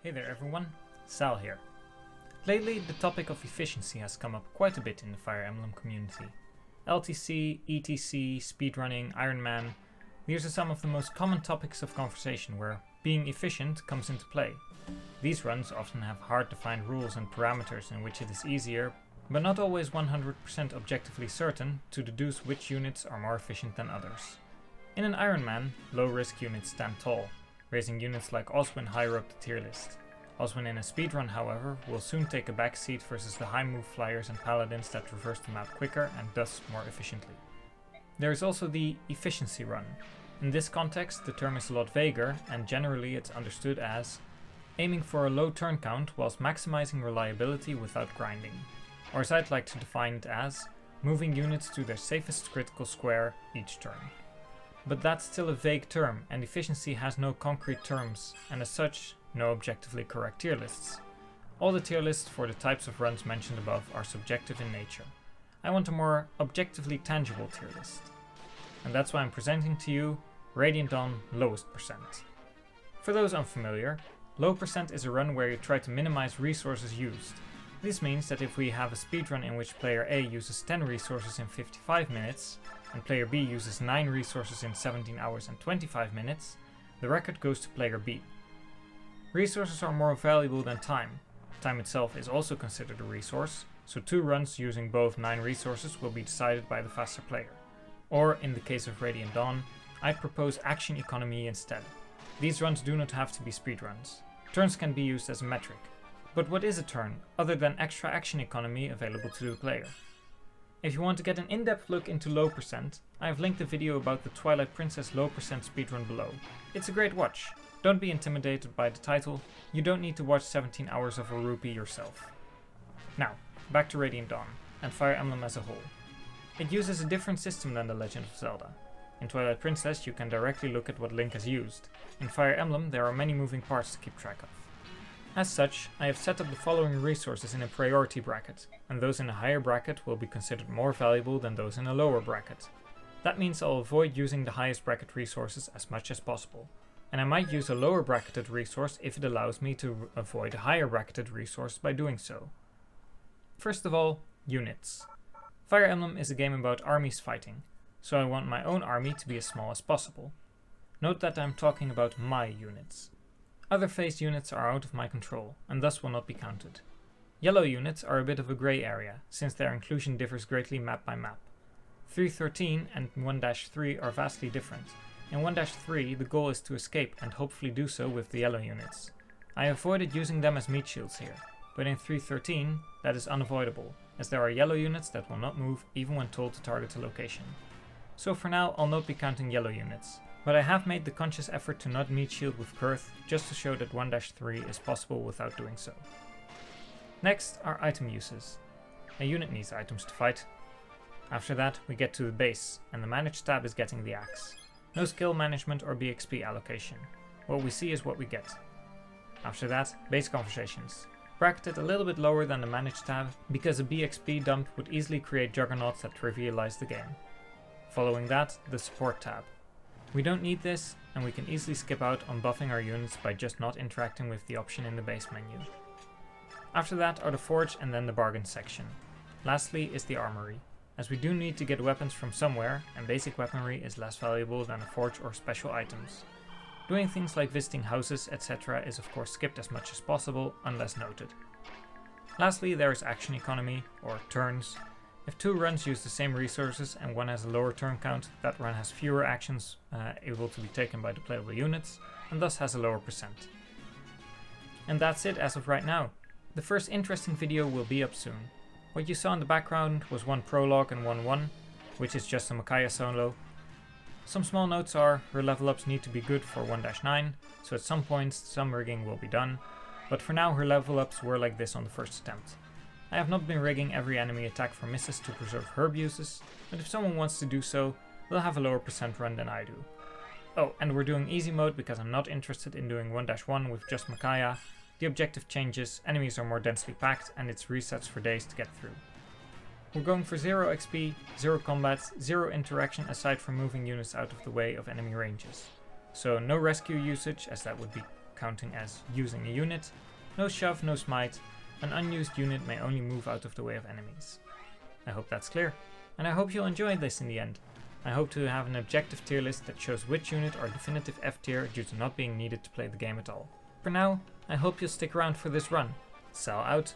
Hey there everyone, Sal here. Lately the topic of efficiency has come up quite a bit in the Fire Emblem community. LTC, ETC, speedrunning, Iron Man, these are some of the most common topics of conversation where being efficient comes into play. These runs often have hard defined rules and parameters in which it is easier, but not always 100% objectively certain, to deduce which units are more efficient than others. In an Iron Man, low risk units stand tall, raising units like Oswin higher up the tier list. Oswin in a speedrun, however, will soon take a back seat versus the high move flyers and paladins that traverse the map quicker and thus more efficiently. There is also the efficiency run. In this context, the term is a lot vaguer, and generally it's understood as aiming for a low turn count whilst maximizing reliability without grinding. Or as I'd like to define it as, moving units to their safest critical square each turn. But that's still a vague term, and efficiency has no concrete terms, and as such, no objectively correct tier lists. All the tier lists for the types of runs mentioned above are subjective in nature. I want a more objectively tangible tier list. And that's why I'm presenting to you Radiant Dawn lowest percent. For those unfamiliar, low percent is a run where you try to minimize resources used. This means that if we have a speedrun in which player A uses 10 resources in 55 minutes, and player B uses 9 resources in 17 hours and 25 minutes, the record goes to player B. Resources are more valuable than time. Time itself is also considered a resource, so 2 runs using both 9 resources will be decided by the faster player. Or, in the case of Radiant Dawn, I propose action economy instead. These runs do not have to be speedruns. Turns can be used as a metric. But what is a turn, other than extra action economy available to the player? If you want to get an in-depth look into low percent, I have linked a video about the Twilight Princess low percent speedrun below. It's a great watch. Don't be intimidated by the title, you don't need to watch 17 hours of a rupee yourself. Now, back to Radiant Dawn, and Fire Emblem as a whole. It uses a different system than The Legend of Zelda. In Twilight Princess you can directly look at what Link has used. In Fire Emblem there are many moving parts to keep track of. As such, I have set up the following resources in a priority bracket, and those in a higher bracket will be considered more valuable than those in a lower bracket. That means I'll avoid using the highest bracket resources as much as possible, and I might use a lower bracketed resource if it allows me to avoid a higher bracketed resource by doing so. First of all, units. Fire Emblem is a game about armies fighting, so I want my own army to be as small as possible. Note that I'm talking about my units. Other phased units are out of my control, and thus will not be counted. Yellow units are a bit of a grey area, since their inclusion differs greatly map by map. 3.13 and 1-3 are vastly different. In 1-3 the goal is to escape and hopefully do so with the yellow units. I avoided using them as meat shields here, but in 3.13 that is unavoidable, as there are yellow units that will not move even when told to target a location. So for now I'll not be counting yellow units. But I have made the conscious effort to not meat shield with Kurth, just to show that 1-3 is possible without doing so. Next are item uses. A unit needs items to fight. After that we get to the base, and the manage tab is getting the axe. No skill management or BXP allocation. What we see is what we get. After that, base conversations. Bracketed a little bit lower than the manage tab, because a BXP dump would easily create juggernauts that trivialize the game. Following that, the support tab. We don't need this, and we can easily skip out on buffing our units by just not interacting with the option in the base menu. After that are the forge and then the bargain section. Lastly is the armory, as we do need to get weapons from somewhere, and basic weaponry is less valuable than a forge or special items. Doing things like visiting houses, etc. is of course skipped as much as possible, unless noted. Lastly there is action economy, or turns. If 2 runs use the same resources and one has a lower turn count, that run has fewer actions able to be taken by the playable units, and thus has a lower percent. And that's it as of right now. The first interesting video will be up soon. What you saw in the background was one prologue and 1-1, which is just a Micaiah solo. Some small notes are, her level ups need to be good for 1-9, so at some points some rigging will be done, but for now her level ups were like this on the first attempt. I have not been rigging every enemy attack for misses to preserve herb uses, but if someone wants to do so, they'll have a lower percent run than I do. Oh, and we're doing easy mode because I'm not interested in doing 1-1 with just Micaiah. The objective changes, enemies are more densely packed, and it's resets for days to get through. We're going for 0 XP, 0 combat, 0 interaction aside from moving units out of the way of enemy ranges. So no rescue usage, as that would be counting as using a unit, no shove, no smite, an unused unit may only move out of the way of enemies. I hope that's clear, and I hope you'll enjoy this in the end. I hope to have an objective tier list that shows which unit are definitive F tier due to not being needed to play the game at all. For now, I hope you'll stick around for this run. Sal out.